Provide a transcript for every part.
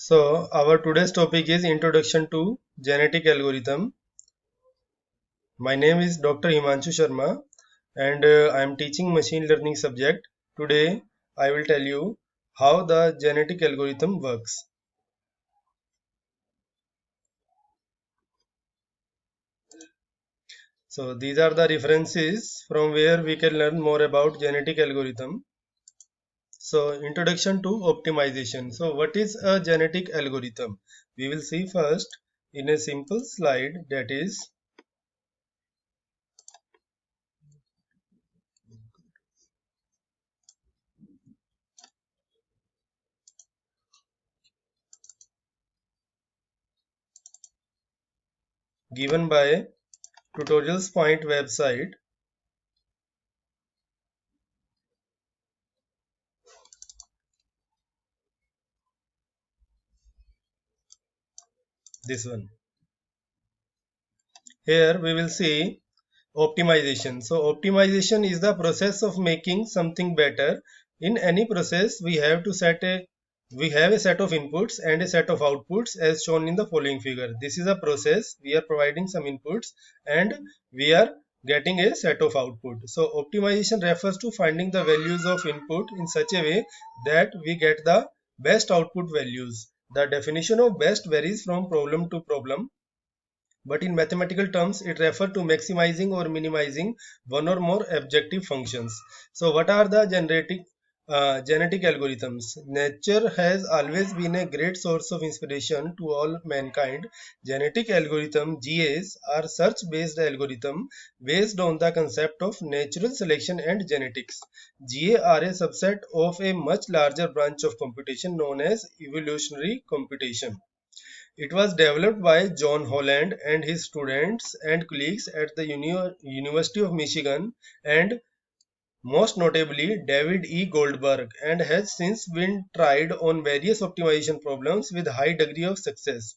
So our today's topic is Introduction to Genetic Algorithm. My name is Dr. Himanshu Sharma and I am teaching machine learning subject. Today I will tell you how the genetic algorithm works. So these are the references from where we can learn more about genetic algorithm. So introduction to optimization. So what is a genetic algorithm? We will see first in a simple slide, that is given by Tutorials Point website. This one. Here we will see optimization. So optimization is the process of making something better. In any process, we have a set of inputs and a set of outputs as shown in the following figure. This is a process. We are providing some inputs and we are getting a set of output. So optimization refers to finding the values of input in such a way that we get the best output values. The definition of best varies from problem to problem, but in mathematical terms it refers to maximizing or minimizing one or more objective functions. So what are the genetic algorithms? Nature has always been a great source of inspiration to all mankind. Genetic algorithm GAs are search based algorithm based on the concept of natural selection and genetics. GA are a subset of a much larger branch of computation known as evolutionary computation. It was developed by John Holland and his students and colleagues at the University of Michigan, and most notably David E. Goldberg, and has since been tried on various optimization problems with high degree of success.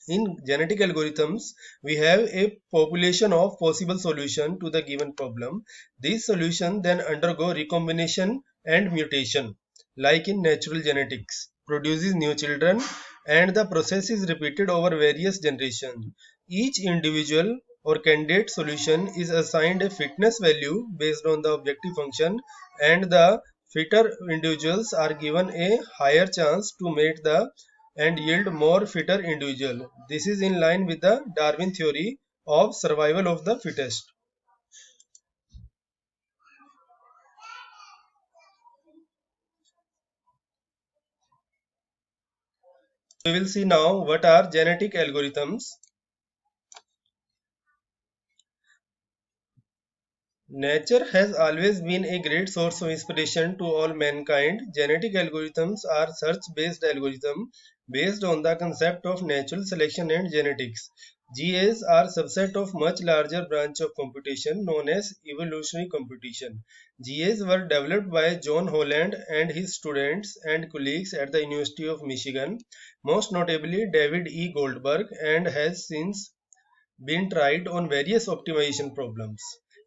In genetic algorithms, we have a population of possible solutions to the given problem. These solutions then undergo recombination and mutation, like in natural genetics, produces new children, and the process is repeated over various generations. Each individual or candidate solution is assigned a fitness value based on the objective function, and the fitter individuals are given a higher chance to mate the and yield more fitter individual. This is in line with the Darwin theory of survival of the fittest. We will see now what are genetic algorithms. Nature has always been a great source of inspiration to all mankind. Genetic algorithms are search-based algorithms based on the concept of natural selection and genetics. GAs are subset of much larger branch of computation known as evolutionary computation. GAs were developed by John Holland and his students and colleagues at the University of Michigan, most notably David E. Goldberg, and has since been tried on various optimization problems.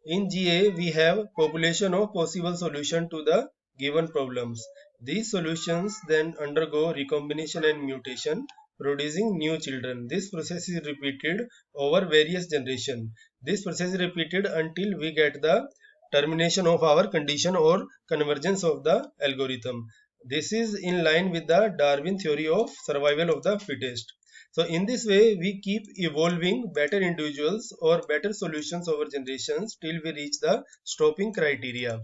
In GA, we have population of possible solution to the given problems. These solutions then undergo recombination and mutation, producing new children. This process is repeated over various generations. This process is repeated until we get the termination of our condition or convergence of the algorithm. This is in line with the Darwin theory of survival of the fittest. So in this way, we keep evolving better individuals or better solutions over generations till we reach the stopping criteria.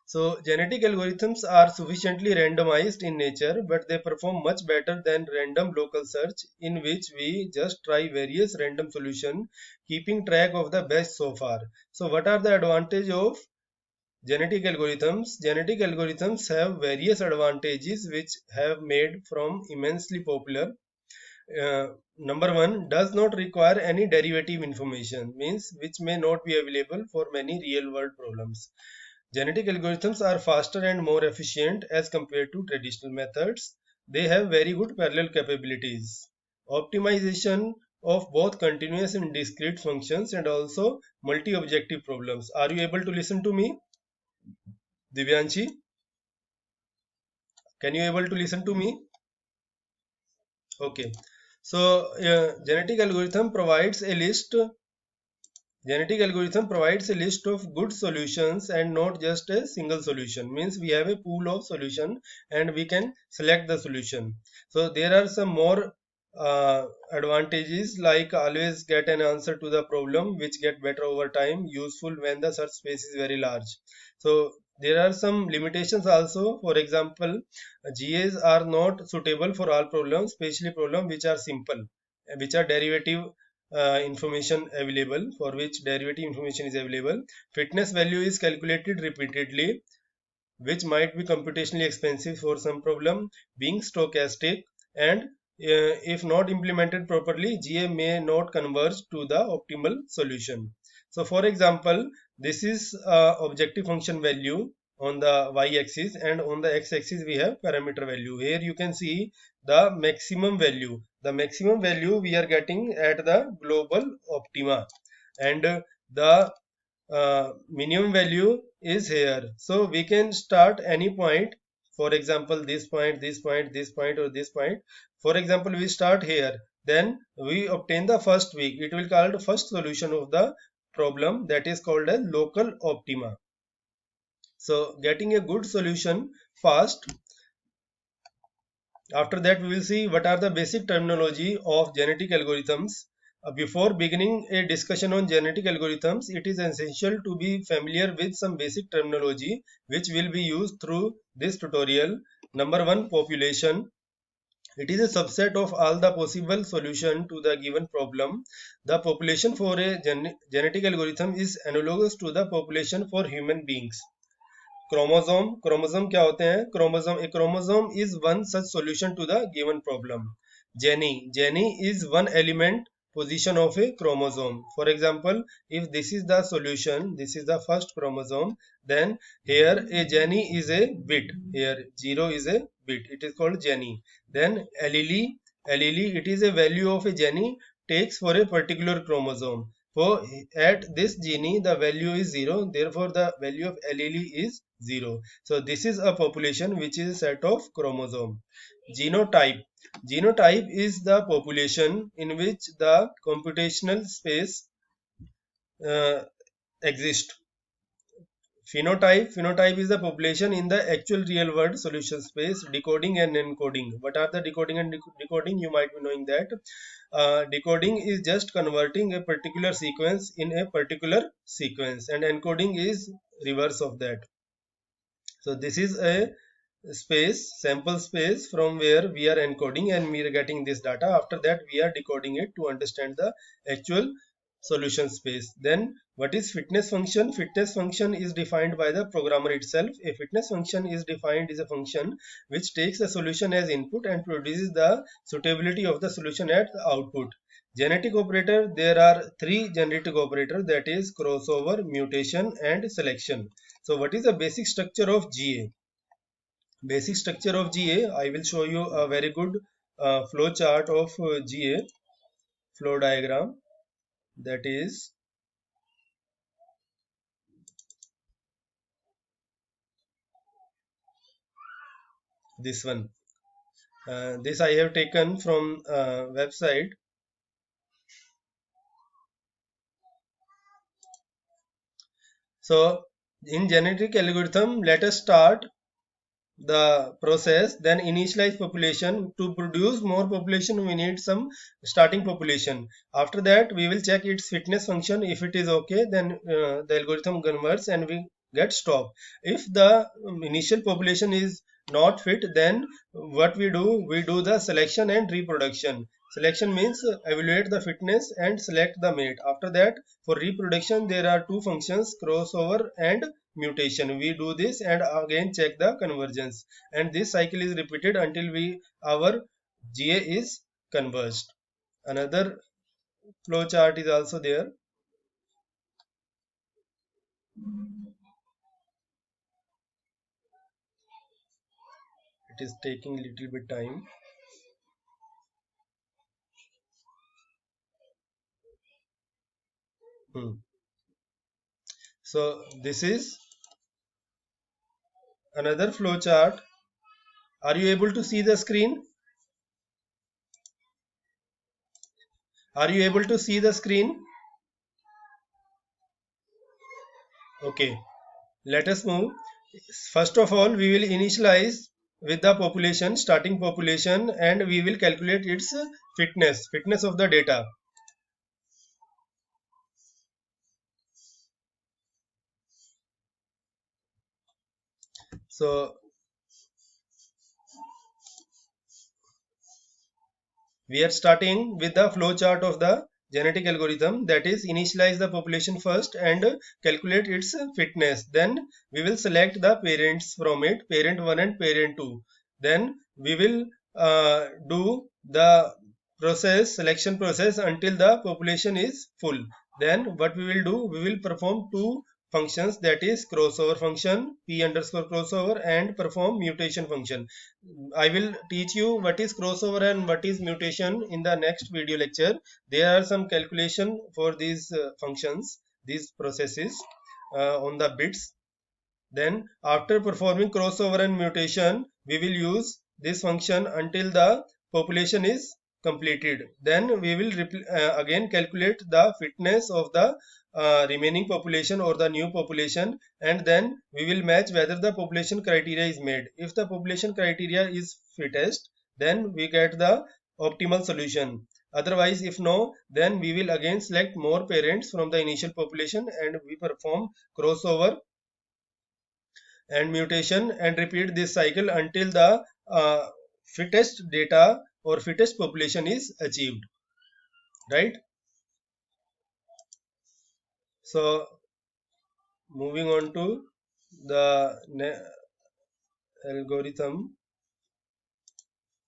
So genetic algorithms are sufficiently randomized in nature, but they perform much better than random local search, in which we just try various random solution, keeping track of the best so far. So what are the advantage of genetic algorithms? Genetic algorithms have various advantages which have made from immensely popular. Number one, does not require any derivative information, means which may not be available for many real world problems. Genetic algorithms are faster and more efficient as compared to traditional methods. They have very good parallel capabilities. Optimization of both continuous and discrete functions and also multi-objective problems. Are you able to listen to me, Divyanshi? Can you able to listen to me? Okay. So genetic algorithm provides a list. Genetic algorithm provides a list of good solutions and not just a single solution. Means we have a pool of solution and we can select the solution. So there are some more advantages, like always get an answer to the problem, which get better over time, useful when the search space is very large. So there are some limitations also. For example, GAs are not suitable for all problems, especially problems which are simple, which are derivative information available, for which derivative information is available. Fitness value is calculated repeatedly, which might be computationally expensive for some problem, being stochastic, and if not implemented properly, GA may not converge to the optimal solution. So for example, this is objective function value on the y-axis, and on the x-axis we have parameter value. Here you can see the maximum value. The maximum value we are getting at the global optima, and the minimum value is here. So we can start any point, for example this point, this point, this point, or this point. For example, we start here, then we obtain the first week. It will called first solution of the problem, that is called a local optima. So getting a good solution fast. After that, we will see what are the basic terminology of genetic algorithms. Before beginning a discussion on genetic algorithms, it is essential to be familiar with some basic terminology which will be used through this tutorial. Number one, population. It is a subset of all the possible solution to the given problem. The population for a genetic algorithm is analogous to the population for human beings. Chromosome क्या होते हैं? Chromosome is one such solution to the given problem. Gene is one element position of a chromosome. For example, if this is the solution, this is the first chromosome, then here a gene is a bit, here 0 is a bit, it is called gene. Then allele, it is a value of a gene takes for a particular chromosome. So at this gene the value is 0, therefore the value of allele is 0. So this is a population which is a set of chromosome. Genotype. Genotype is the population in which the computational space uh, exists. Phenotype is the population in the actual real world solution space. Decoding and encoding. What are the decoding and decoding? You might be knowing that. Decoding is just converting a particular sequence in a particular sequence, and encoding is reverse of that. So this is a sample space from where we are encoding and we are getting this data. After that we are decoding it to understand the actual solution space. Then what is fitness function? Fitness function is defined by the programmer itself. A fitness function is defined as a function which takes a solution as input and produces the suitability of the solution at the output. Genetic operator, there are three genetic operators, that is crossover, mutation, and selection. So what is the basic structure of GA? Basic structure of GA, I will show you a very good flow chart of GA, flow diagram, that is this one. This I have taken from website. So in genetic algorithm, let us start the process, then initialize population. To produce more population we need some starting population. After that we will check its fitness function. If it is okay, then the algorithm converts and we get stop. If the initial population is not fit, then what we do the selection and reproduction. Selection means evaluate the fitness and select the mate. After that, for reproduction there are two functions, crossover and mutation. We do this and again check the convergence, and this cycle is repeated until our GA is converged. Another flow chart is also there. It is taking little bit time. Hmm. So this is another flow chart. Are you able to see the screen? Are you able to see the screen? Okay, let us move. First of all, we will initialize with the population, starting population, and we will calculate its fitness of the data. So we are starting with the flow chart of the genetic algorithm, that is initialize the population first and calculate its fitness. Then we will select the parents from it, parent 1 and parent 2. Then we will do the selection process until the population is full. Then what we will do, we will perform two functions, that is crossover function p underscore crossover and perform mutation function. I will teach you what is crossover and what is mutation in the next video lecture. There are some calculation for these functions, these processes on the bits. Then after performing crossover and mutation, we will use this function until the population is completed. Then we will again calculate the fitness of the remaining population or the new population, and then we will match whether the population criteria is made. If the population criteria is fittest, then we get the optimal solution. Otherwise, if no, then we will again select more parents from the initial population and we perform crossover and mutation and repeat this cycle until the fittest data or fittest population is achieved, right? So moving on to the algorithm.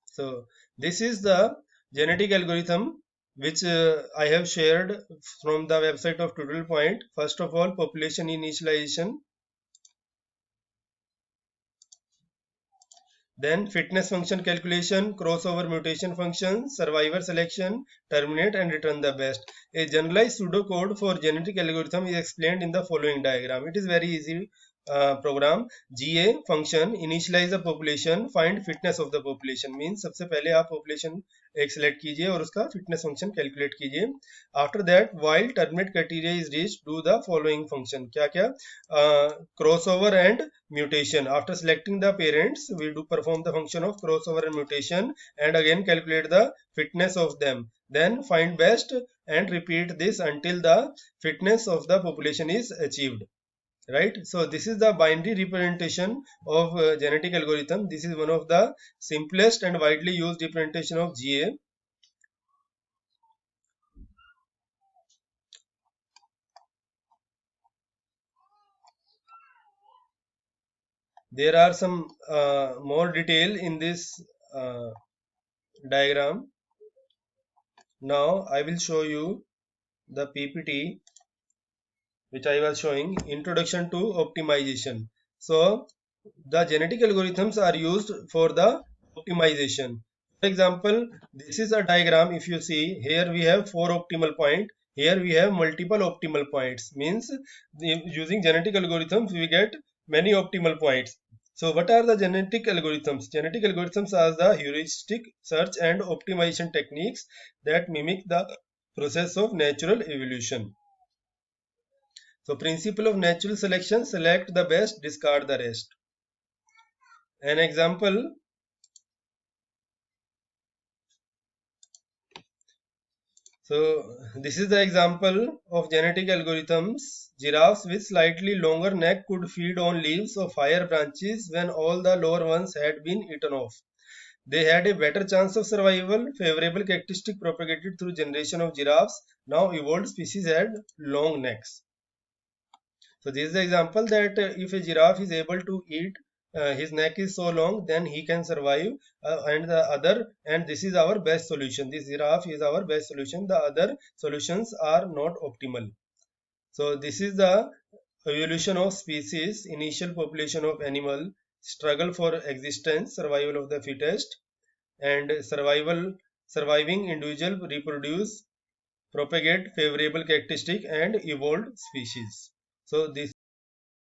So this is the genetic algorithm which I have shared from the website of Tutorial Point. First of all, population initialization, then fitness function calculation, crossover mutation function, survivor selection, terminate and return the best. A generalized pseudocode for genetic algorithm is explained in the following diagram. It is very easy program. GA function initialize the population, find fitness of the population, means सबसे पहले आप population एक select कीजिए और उसका fitness function calculate कीजिए. After that, while terminate criteria is reached, do the following function. क्या क्या? Crossover and mutation. After selecting the parents, we do perform the function of crossover and mutation and again calculate the fitness of them. Then find best and repeat this until the fitness of the population is achieved. Right? So this is the binary representation of genetic algorithm. This is one of the simplest and widely used representation of GA. There are some more detail in this diagram. Now I will show you the PPT which I was showing, introduction to optimization. So the genetic algorithms are used for the optimization. For example, this is a diagram. If you see here, we have 4 optimal points. Here we have multiple optimal points. Means using genetic algorithms, we get many optimal points. So what are the genetic algorithms? Genetic algorithms are the heuristic search and optimization techniques that mimic the process of natural evolution. So principle of natural selection, select the best, discard the rest. An example, so this is the example of genetic algorithms. Giraffes with slightly longer neck could feed on leaves of higher branches when all the lower ones had been eaten off. They had a better chance of survival. Favorable characteristic propagated through generation of giraffes. Now evolved species had long necks. So this is the example that if a giraffe is able to eat, his neck is so long, then he can survive. And this is our best solution. This giraffe is our best solution. The other solutions are not optimal. So this is the evolution of species, initial population of animal, struggle for existence, survival of the fittest, and surviving individual reproduce, propagate favorable characteristic, and evolved species. So this